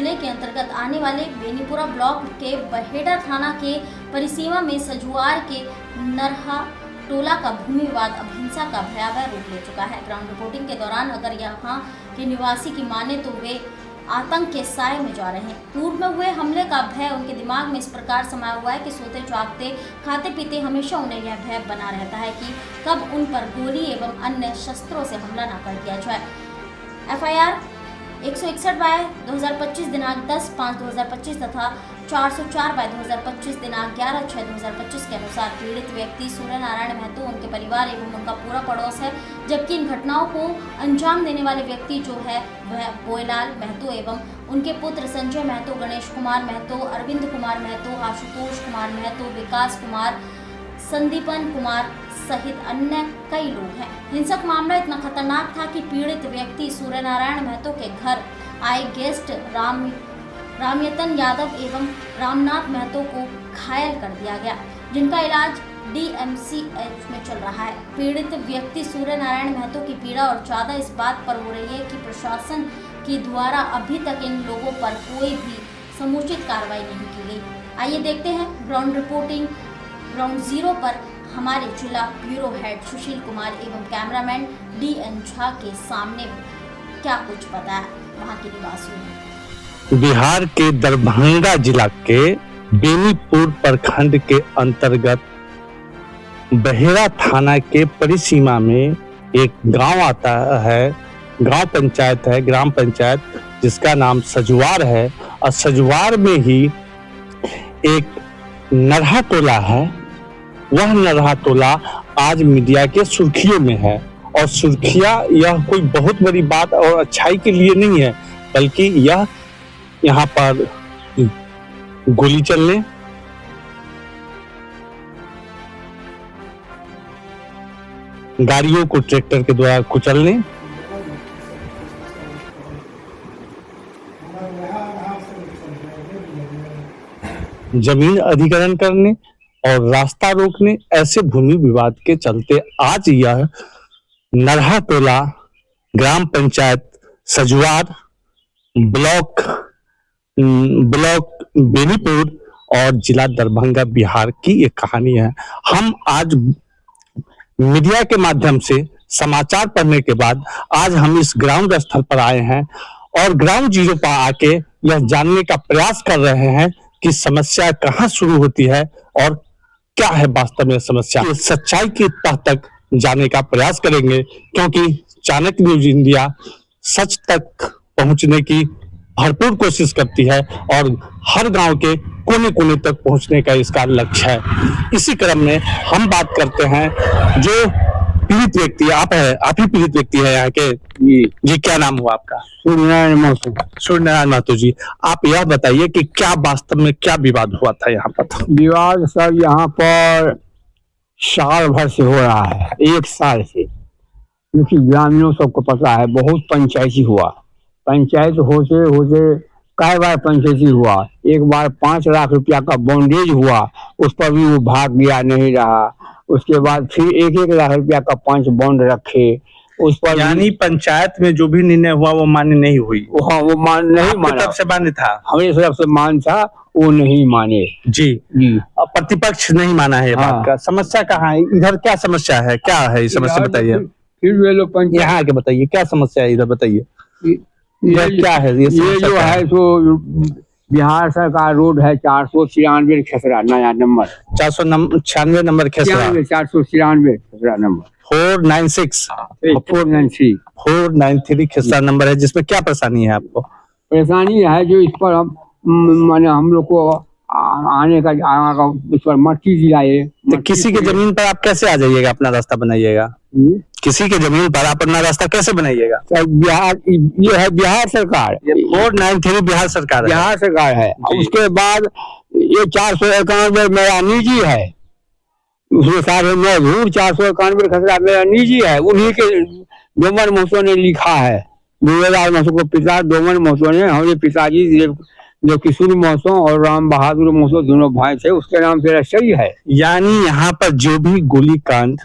जिले के अंतर्गत आने वाले बेनीपुरा ब्लॉक के बहेड़ा थाना के परिसीमा में सजुआर के नरहा टोला का भूमि विवाद अब हिंसा का भयावह रूप ले चुका है। ग्राउंड रिपोर्टिंग के दौरान अगर यहाँ के निवासी की माने तो वे आतंक के साए में जा रहे हैं। पूर्व में हुए हमले का भय उनके दिमाग में इस प्रकार समाया हुआ है कि सोते जागते खाते पीते हमेशा उन्हें यह भय बना रहता है कि कब उन पर गोली एवं अन्य शस्त्रों से हमला न कर दिया जाए। FIR 161/2025 दिनांक 10/5/2025 तथा 404/2025 दिनांक 11/6/2025 के अनुसार पीड़ित व्यक्ति सूर्य नारायण महतो, उनके परिवार एवं उनका पूरा पड़ोस है, जबकि इन घटनाओं को अंजाम देने वाले व्यक्ति जो है वह बोयलाल महतो एवं उनके पुत्र संजय महतो, गणेश कुमार महतो, अरविंद कुमार महतो, आशुतोष कुमार महतो, विकास कुमार, संदीपन कुमार सहित अन्य कई लोग हैं। हिंसक मामला इतना खतरनाक था कि पीड़ित व्यक्ति सूर्य नारायण महतो के घर आए गेस्ट रामयतन यादव एवं रामनाथ महतो को घायल कर दिया गया, जिनका इलाज DMCH में चल रहा है। पीड़ित व्यक्ति सूर्य नारायण महतो की पीड़ा और ज्यादा इस बात पर हो रही है कि प्रशासन के द्वारा अभी तक इन लोगों पर कोई भी समुचित कार्रवाई नहीं की गई। आइए देखते हैं ग्राउंड रिपोर्टिंग ग्राउंड जीरो पर हमारे जिला ब्यूरो हेड सुशील कुमार एवं कैमरामैन DN झा के सामने क्या कुछ बताया वहां के निवासियों ने। बिहार के दरभंगा जिला के बेनीपुर प्रखंड के अंतर्गत बहेड़ा थाना के परिसीमा में एक गांव आता है, गांव पंचायत है, ग्राम पंचायत, जिसका नाम सजुआर है। और सजुआर में ही एक नरहा टोला है। वह नरहा टोला आज मीडिया के सुर्खियों में है, और सुर्खियां यह कोई बहुत बड़ी बात और अच्छाई के लिए नहीं है, बल्कि यह यहाँ पर गोली चलने, गाड़ियों को ट्रैक्टर के द्वारा कुचलने, जमीन अधिग्रहण करने और रास्ता रोकने, ऐसे भूमि विवाद के चलते आज यह नरहा टोला ग्राम पंचायत सजुआर ब्लॉक बेनीपुर और जिला दरभंगा बिहार की एक कहानी है। हम आज मीडिया के माध्यम से समाचार पढ़ने के बाद आज हम इस ग्राउंड स्थल पर आए हैं और ग्राउंड जीरो पर आके यह जानने का प्रयास कर रहे हैं कि समस्या कहाँ शुरू होती है और क्या है वास्तव में समस्या। सच्चाई की तह तक जाने का प्रयास करेंगे, क्योंकि चाणक्य न्यूज इंडिया सच तक पहुंचने की भरपूर कोशिश करती है और हर गांव के कोने कोने तक पहुंचने का इसका लक्ष्य है। इसी क्रम में हम बात करते हैं जो पीड़ित व्यक्ति, आप ही पीड़ित व्यक्ति है यहाँ के। जी क्या नाम हुआ आपका? सूर्यनारायण महतो। सूर्यनारायण महतो जी, आप यह बताइए कि क्या वास्तव में क्या विवाद हुआ था यहाँ पर? विवाद सर यहाँ पर साल भर से हो रहा है, 1 साल से, क्योंकि ग्रामीणों सबको पता है। बहुत पंचायती हुआ, पंचायत होते होते कई बार पंचायती हुआ। एक बार 5 लाख रुपया का बॉन्डेज हुआ, उस पर भी वो भाग गया, नहीं रहा। उसके बाद फिर 1-1 लाख रुपया का 5 बॉन्ड रखे उस पर। यानी पंचायत में जो भी निर्णय हुआ वो मान्य नहीं हुई? हाँ, वो नहीं माना। तरफ से मान्य था? हमारी तरफ से मान था, वो नहीं माने। जी। प्रतिपक्ष नहीं माना है। हाँ। बात का समस्या कहाँ है? इधर क्या समस्या है, क्या है ये समस्या बताइए। फिर वे लोग यहाँ आके बताइए क्या समस्या है, इधर बताइए क्या है ये जो है। तो बिहार सरकार रोड है 496 खेसरा, नया नंबर 496 नंबर खेसरा, 496 खेसरा नंबर 493 खेसरा नंबर है, जिसमें क्या परेशानी है आपको? परेशानी है जो इस पर हम माने हम लोग को आने का इस पर मट्टी दिलाए। तो किसी के जमीन पर आप कैसे आ जाइएगा, अपना रास्ता बनाइएगा? किसी के जमीन पर आप अपना रास्ता कैसे बनाइएगा? बिहार, ये है बिहार सरकार, 493 बिहार सरकार है। उसके बाद ये 491 मेरा निजी है, उसके साथ मैं 491 खसरा मेरा निजी है। उन्हीं के डोमन महतो ने लिखा है, 2000 महतो को पिता डोमन महतो ने, हमारे पिताजी जो किशोर महतो और राम बहादुर महतो दोनों भाई थे, उसके नाम से रजिस्ट्री है। यानी यहाँ पर जो भी गोली कांड,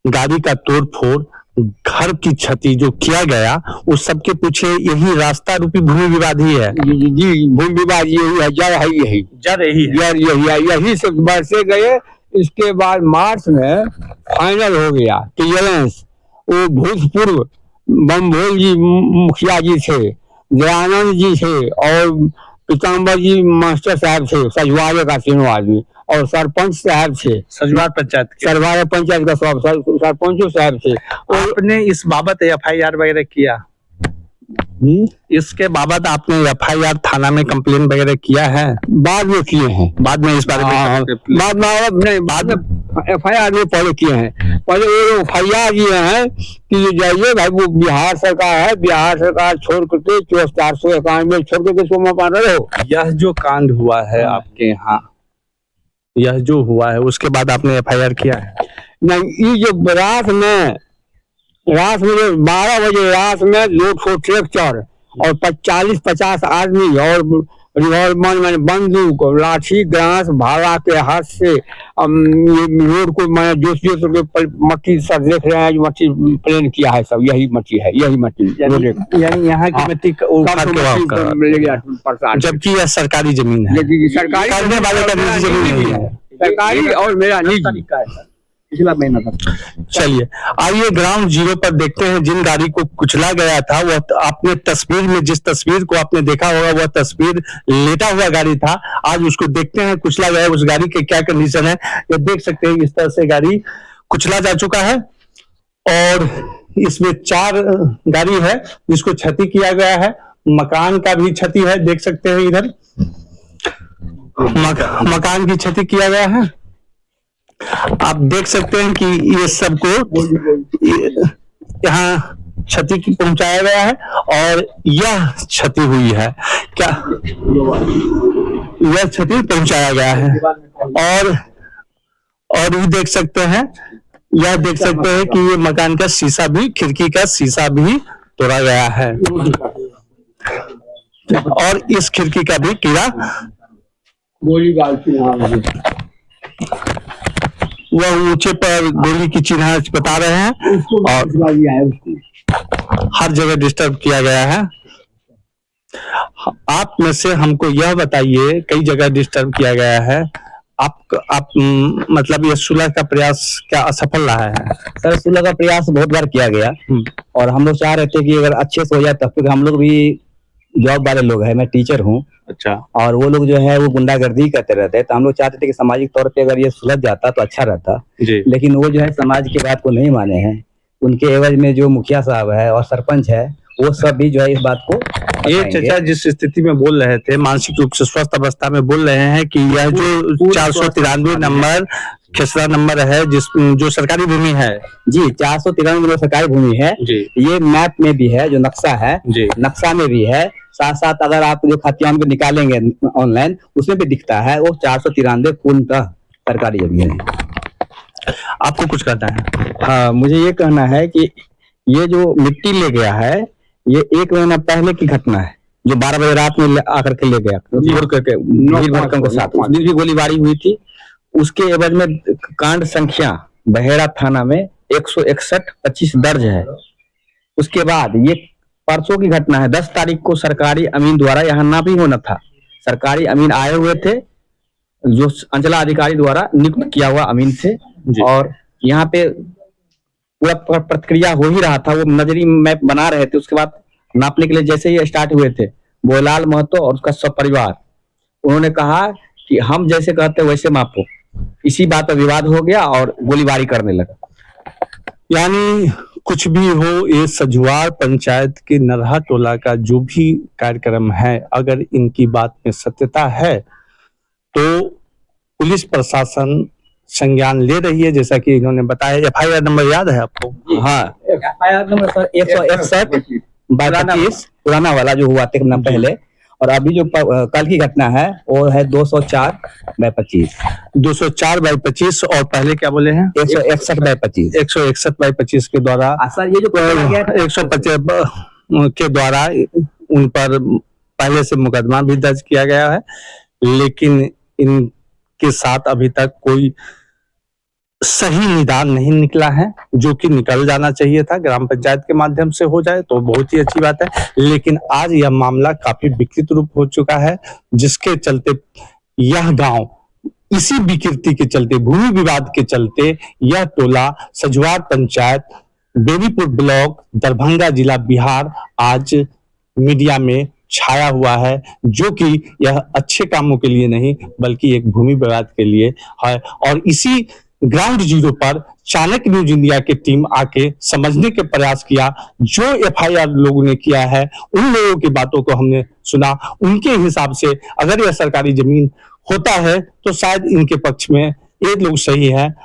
गाड़ी का तोड़ फोड़, घर की क्षति जो किया गया उस सब के पीछे यही रास्ता रूपी भूमि विवाद ही है। जी भूमि विवाद यही है, जड़ है यही, जड़ यही है। जड़ यही है, यही से बरसे गए। इसके बाद मार्च में फाइनल हो गया क्लियरेंस। वो भूतपूर्व बमभोल जी मुखिया जी थे, दयानंद जी थे और पीताम्बर जी मास्टर साहब थे, सजवाड़े का तीनों आदमी, और सरपंच साहब थे, सजवार पंचायत के। सरवार पंचायत का सब सरपंचों साहब थे। आपने इस बाबत एफआईआर वगैरह किया? इसके बाबत आपने एफआईआर थाना में कंप्लेन वगैरह किया है? बाद में किए हैं, बाद में इस बारे में बाद में एफआईआर में पहले किए हैं। पहले वो एफआईआर ये है कि जाइए भाई, वो बिहार सरकार है, बिहार सरकार छोड़ करके 491 छोड़ करके सोमा पा रहे हो। यह जो कांड हुआ है आपके यहाँ, यह जो हुआ है उसके बाद आपने एफआईआर किया है? नहीं, ये जो रात में 12 बजे रात में 2 ट्रैक्टर और 40-50 आदमी और रिवॉल्वर मैंने बंदूक और लाठी ग्रास भाला के हाथ से रोड को मैंने जोश मट्टी सर देख रहे हैं, जो मट्टी प्लेन किया है सब यही मट्टी है, यही मट्टी यानी यहाँ की मिट्टी जबकि यह सरकारी जमीन है, सरकारी करने वाले का निजी जमीन नहीं है, सरकारी और मेरा निजी। पिछला महीना था। चलिए आइए ग्राउंड जीरो पर देखते हैं जिन गाड़ी को कुचला गया था। वह आपने तस्वीर में जिस तस्वीर को आपने देखा होगा वह तस्वीर लेटा हुआ गाड़ी था। आज उसको देखते हैं कुचला गया, उस गाड़ी के क्या कंडीशन है ये देख सकते हैं। इस तरह से गाड़ी कुचला जा चुका है और इसमें 4 गाड़ी है जिसको क्षति किया गया है। मकान का भी क्षति है, देख सकते हैं इधर मकान की क्षति किया गया है। आप देख सकते हैं कि ये सबको यहाँ क्षति पहुंचाया गया है और यह क्षति हुई है क्या, यह क्षति पहुंचाया गया है। और ये देख सकते हैं, यह देख सकते हैं कि ये मकान का शीशा भी, खिड़की का शीशा भी तोड़ा गया है और इस खिड़की का भी कीड़ा गोली डालती वह ऊंचे पर गोली की चिन्ह बता रहे हैं और हर जगह डिस्टर्ब किया गया है। आप में से हमको यह बताइए, कई जगह डिस्टर्ब किया गया है, आप मतलब ये सुलह का प्रयास क्या असफल रहा है? सर सुलह का प्रयास बहुत बार किया गया और हम लोग चाह रहे थे कि अगर अच्छे से हो जाए, तब फिर हम लोग भी जॉब वाले लोग हैं, मैं टीचर हूँ। अच्छा। और वो लोग जो है वो गुंडागर्दी करते रहते हैं, तो हम लोग चाहते थे कि सामाजिक तौर पे अगर ये सुलझ जाता तो अच्छा रहता जी। लेकिन वो जो है समाज की बात को नहीं माने हैं। उनके एवज में जो मुखिया साहब है और सरपंच है वो सब भी जो है इस बात को, ये चाचा जिस स्थिति में बोल रहे थे, मानसिक रूप से स्वस्थ अवस्था में बोल रहे हैं कि यह जो 493 नंबर खेसरा नंबर है जो सरकारी भूमि है जी, 493 सरकारी भूमि है जी। ये मैप में भी है, जो नक्शा है जी, नक्शा में भी है, साथ साथ अगर आप जो खतियान को निकालेंगे ऑनलाइन उसमें भी दिखता है। वो 493 पूर्णतः सरकारी जमीन है। आपको कुछ कहना है? हाँ, मुझे ये कहना है कि ये जो मिट्टी ले गया है ये 1 महीना पहले की घटना है, जो 12 बजे रात में आकर के ले गया भीड़ करके, भीड़ भड़कम के साथ। उस दिन भी गोलीबारी हुई थी। उसके एवज में कांड संख्या बहेड़ा थाना में 161-25 दर्ज है। उसके बाद ये परसों की घटना है, 10 तारीख को सरकारी अमीन द्वारा यहाँ ना भी होना था, सरकारी अमीन आए हुए थे जो अंचला अधिकारी द्वारा नियुक्त किया हुआ अमीन थे और यहाँ पे पूरा प्रक्रिया हो ही रहा था। वो नजरी मैप बना रहे थे। उसके बाद नापने के लिए जैसे ही स्टार्ट हुए थे बोलाल महतो और उसका सब परिवार, उन्होंने कहा कि हम जैसे कहते वैसे मापो। इसी बात पर विवाद हो गया और गोलीबारी करने लगा। यानी कुछ भी हो, ये सजवार पंचायत के नरहा टोला का जो भी कार्यक्रम है, अगर इनकी बात में सत्यता है तो पुलिस प्रशासन संज्ञान ले रही है, जैसा कि इन्होंने बताया। एफआईआर नंबर याद है आपको? हाँ, एफआईआर नंबर सर 161/25 पुराना वाला जो हुआ था पहले, और अभी जो कल की घटना है वो है 204/25। 204/25 और पहले क्या बोले हैं? 161/25। 161/25 के द्वारा सर ये जो 125 के द्वारा उन पर पहले से मुकदमा भी दर्ज किया गया है, लेकिन इनके साथ अभी तक कोई सही निदान नहीं निकला है, जो कि निकल जाना चाहिए था, ग्राम पंचायत के माध्यम से हो जाए तो बहुत ही अच्छी बात है। लेकिन आज यह मामला काफी विकृत रूप हो चुका है, जिसके चलते यह गांव इसी विकृति के चलते, भूमि विवाद के चलते, यह टोला सजवार पंचायत, बेबीपुर ब्लॉक, दरभंगा जिला, बिहार आज मीडिया में छाया हुआ है, जो कि यह अच्छे कामों के लिए नहीं बल्कि एक भूमि विवाद के लिए है। और इसी ग्राउंड जीरो पर चाणक्य न्यूज इंडिया की टीम आके समझने के प्रयास किया। जो एफआईआर लोगों ने किया है, उन लोगों की बातों को हमने सुना। उनके हिसाब से अगर यह सरकारी जमीन होता है तो शायद इनके पक्ष में एक लोग सही है।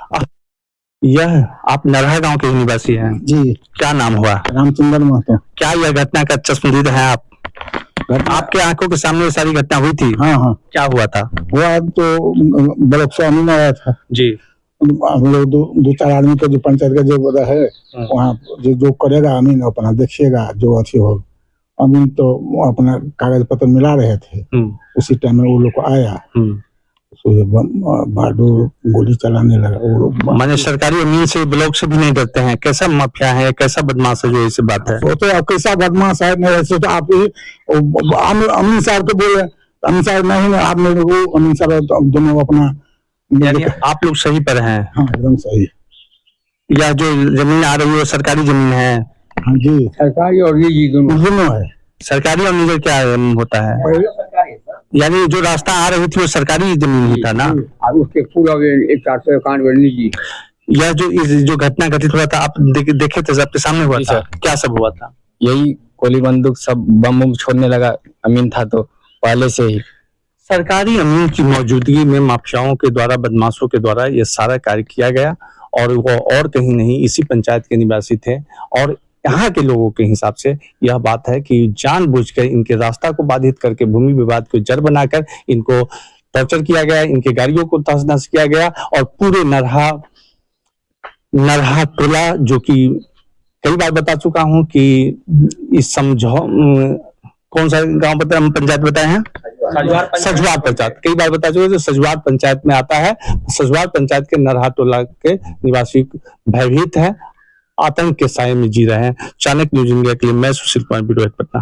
यह आप नरहा गांव के निवासी हैं जी। क्या नाम हुआ? रामचंद्र महतो। क्या यह घटना का चश्मदीद है आप? आपके आंखों के सामने ये सारी घटना हुई थी? हाँ हाँ। क्या हुआ था? हुआ तो ब्लॉक से अमीन आया था जी। हम लोग दो चार आदमी का जो पंचायत का जो है वहाँ जो करेगा अमीन अपना देखिएगा जो अच्छी हो। अमीन तो अपना कागज पत्र मिला रहे थे, उसी टाइम में वो लोग को आया तो बहादुर गोली चलाने लगा वो लोग। माने सरकारी अमीन से ब्लॉक से भी नहीं डरते हैं? कैसा माफिया है, कैसा बदमाश है जो ऐसी बात है? वो तो आप कैसा बदमाश है, नहीं ऐसे तो आप अमीन साहब को बोले, अमीन साहब नहीं आप मेरे को अमीन साहब दोनों अपना, यानी आप लोग सही पर हैं? हाँ एकदम सही। यह जो जमीन आ रही है वो सरकारी जमीन है? हाँ जी सरकारी और ये दोनों है। सरकारी और निजी क्या होता है? यानी जो रास्ता आ रही थी वो सरकारी जमीन ही था ना? उसके पूरा 491 निजी। यह जो घटना घटित हुआ था आप देखे थे, सबके सामने हुआ था? क्या सब हुआ था? यही गोली बंदूक सब बम बम छोड़ने लगा। अमीन था तो पहले से ही सरकारी अमीन की मौजूदगी में माफियाओं के द्वारा, बदमाशों के द्वारा यह सारा कार्य किया गया और वो और कहीं नहीं इसी पंचायत के निवासी थे। और यहाँ के लोगों के हिसाब से यह बात है कि जानबूझकर इनके रास्ता को बाधित करके भूमि विवाद को जड़ बनाकर इनको टॉर्चर किया गया, इनके गाड़ियों को तहस नहस किया गया और पूरे नरहा टोला, जो कि कई बार बता चुका हूं कि इस कौन सा गांव पंचायत बताए हैं? सजवार पंचायत। कई बार बता चुके, जो सजवार पंचायत में आता है। सजवार पंचायत के नरहा टोला के निवासी भयभीत है, आतंक के साए में जी रहे हैं। चाणक्य न्यूज इंडिया के लिए मैं सुशील कुमार, ब्यूरो हेड पटना।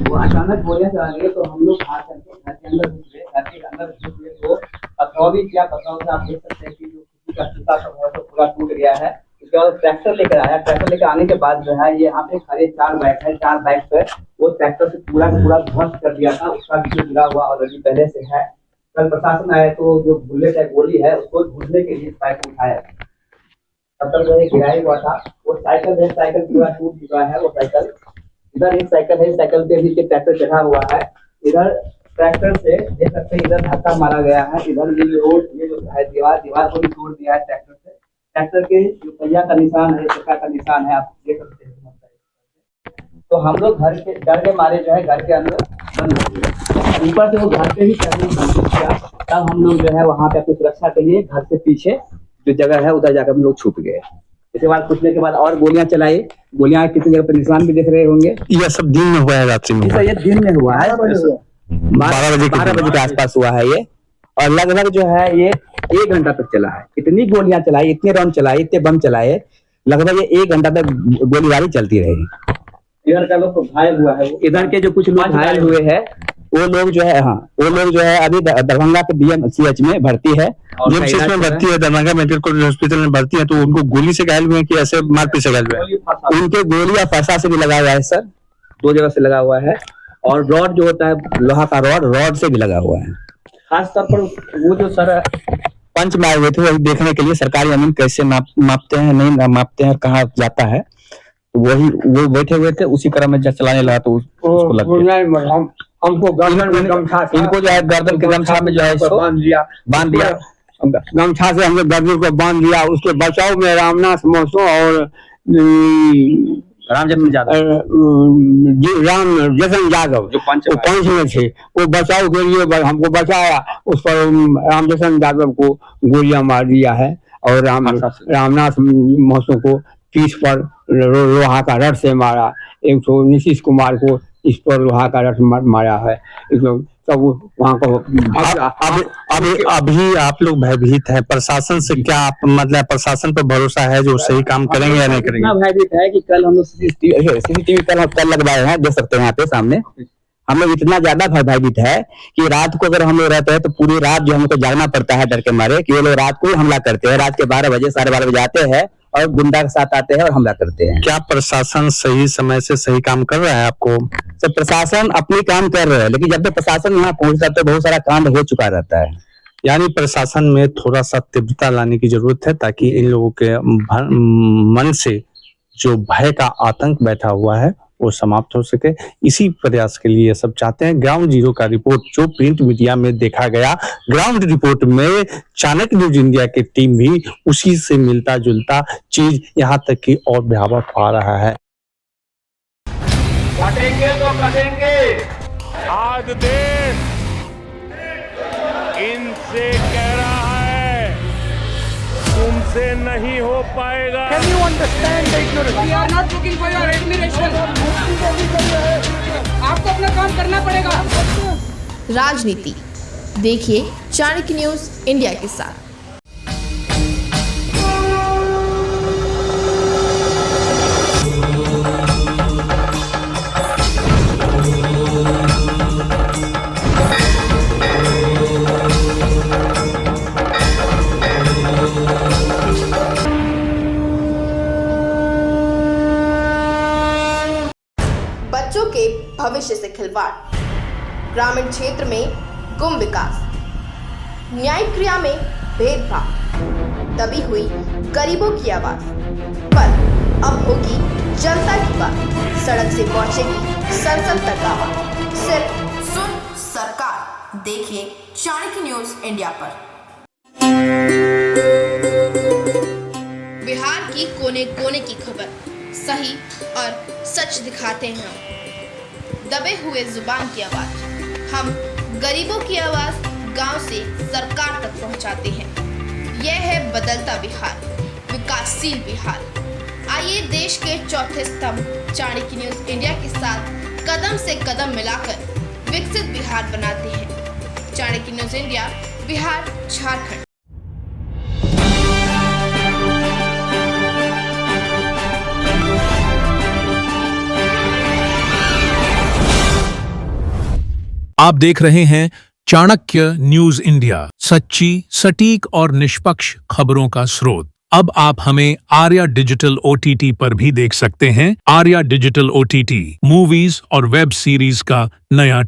वो अचानक गोलियां चला गई तो हम लोग घर के अंदर घुस गए। घर के अंदर घुस गए तो पथराव भी किया। पथराव से आप देख सकते हैं कि जो किसी का शीशा सब है तो पूरा टूट गया है। उसके बाद ट्रैक्टर लेकर आया। ट्रैक्टर लेकर आने के बाद जो है ये यहाँ पे खड़े 4 बाइक है। 4 बाइक पे वो ट्रैक्टर से पूरा ध्वस्त कर दिया था। उसका वीडियो गिरा हुआ ऑलरेडी पहले से है। कल प्रशासन आया तो जो बुलेट है, गोली है, उसको ढूंढने के लिए बाइक उठाया, तब तक जो है गिराया हुआ था। वो साइकिल है, साइकिल पूरा टूट चुका है। वो साइकिल इधर एक साइकिल है, साइकिल पे भी ट्रैक्टर चढ़ा हुआ है। इधर ट्रैक्टर से देख सकते हैं इधर धक्का मारा गया है। इधर ये रोड, ये जो है दीवार को भी तोड़ दिया है ट्रैक्टर से। ट्रैक्टर के जो पहिया का निशान है, चक्का का निशान है, आप देख सकते हैं। तो हम लोग घर के डर के मारे जो है घर के अंदर बंद हो गए। ऊपर से वो घर पे ही चढ़ने की कोशिश किया। तब हम लोग जो है वहाँ पे अपनी सुरक्षा के लिए घर से पीछे जो जगह है उधर जाकर हम लोग छुप गए। इसके बाद कुछने के बाद और गोलियां चलाई। गोलियां किसी जगह पर निशान भी देख रहे होंगे। यह सब दिन में हुआ है, रात्रि में? ये दिन में हुआ है, 12 बजे के आसपास हुआ है ये। और लगभग जो है ये 1 घंटा तक चला है। इतनी गोलियां चलाई, इतने राउंड चलाए, इतने बम चलाए, लगभग ये 1 घंटा तक गोलीबारी चलती रही। इधर का लोग घायल हुआ है। इधर के जो कुछ लोग घायल हुए हैं वो लोग जो है, हाँ वो लोग जो है अभी दरभंगा के DMCH में भर्ती है। DMCH में भर्ती है, दरभंगा मेडिकल कॉलेज हॉस्पिटल में भर्ती है। तो उनको गोली से घायल हुए हैं कि ऐसे मारपीट से घायल हुए हैं? उनके गोली या फरसा से भी लगा हुआ है सर, 2 जगह से लगा हुआ है। और रॉड जो होता है लोहा का रॉड से भी लगा हुआ है। खास तौर पर वो जो सर पंच मारे हुए थे वही देखने के लिए सरकारी अमीन कैसे मापते हैं, नहीं मापते हैं, कहाँ जाता है, वही वो बैठे हुए थे। उसी क्रम में जब चलाने लगा तो उसको लग गया। हमको गर्दन में गमछा, इनको जो है गर्दन के गमछा में जो है इसको बांध दिया। गमछा से हमने गर्दन को बांध दिया। उसके बचाव में रामनाथ महतो और राम जसन यादव जो पंच में थे, वो बचाव के लिए हमको बचाया। उस पर राम जसन यादव को गोलियां मार दिया है और रामनाथ महतो को पीठ पर लोहा का रड से मारा। एक तो नीतीश कुमार को इस पर लोहा का रड मारा है। सब वहाँ को अभी आप लोग भयभीत हैं, प्रशासन से क्या आप मतलब प्रशासन पर भरोसा है जो सही काम करेंगे या नहीं करेंगे? इतना भयभीत है कि कल हम लोग सीसीटीवी कल लगवाए हैं, देख सकते हैं यहाँ पे सामने। हम लोग इतना ज्यादा भयभीत है कि रात को अगर हम लोग रहते हैं तो पूरी रात जो हमको जागना पड़ता है डर के मारे कि वो लोग रात को ही हमला करते हैं। रात के 12 बजे 12:30 बजे आते हैं और गुंडा के साथ आते हैं और हमला करते हैं। क्या प्रशासन सही समय से सही काम कर रहा है? आपको सब प्रशासन अपनी काम कर रहे हैं, लेकिन जब तक प्रशासन यहाँ पहुंचता है तो बहुत सारा कांड हो चुका रहता है। यानी प्रशासन में थोड़ा सा तीव्रता लाने की जरूरत है ताकि इन लोगों के मन से जो भय का आतंक बैठा हुआ है वो समाप्त हो सके। इसी प्रयास के लिए सब चाहते हैं। ग्राउंड जीरो का रिपोर्ट जो प्रिंट मीडिया में देखा गया, ग्राउंड रिपोर्ट में चाणक्य न्यूज इंडिया की टीम भी उसी से मिलता जुलता चीज यहाँ तक कि और भयावह पा रहा है। कटेंगे तो कटेंगे। आज देश इनसे कह रहा है तुमसे नहीं हो पाएगा। Can you understand the ignorance? We are not looking for your admiration. आपको अपना काम करना पड़ेगा। राजनीति देखिए चाणक्य न्यूज इंडिया के साथ। बच्चों के भविष्य से खिलवाड़, ग्रामीण क्षेत्र में गुम विकास, न्यायिक क्रिया में भेदभाव, दबी हुई गरीबों की आवाज, पर अब होगी जनता की बात, सड़क से पहुंचेगी संसद तक आवाज। सिर्फ सुन सरकार, देखिए चाणक्य न्यूज इंडिया पर। बिहार की कोने कोने की खबर सही और सच दिखाते हैं हम। दबे हुए जुबान की आवाज, हम गरीबों की आवाज गांव से सरकार तक पहुंचाते हैं। यह है बदलता बिहार, विकासशील बिहार। आइए देश के चौथे स्तंभ चाणक्य न्यूज इंडिया के साथ कदम से कदम मिलाकर विकसित बिहार बनाते हैं। Chanakya news India, Bihar, Jharkhand. आप देख रहे हैं चाणक्य न्यूज इंडिया, सच्ची, सटीक और निष्पक्ष खबरों का स्रोत। अब आप हमें आर्या डिजिटल OTT पर भी देख सकते हैं। आर्या डिजिटल OTT मूवीज और वेब सीरीज का नया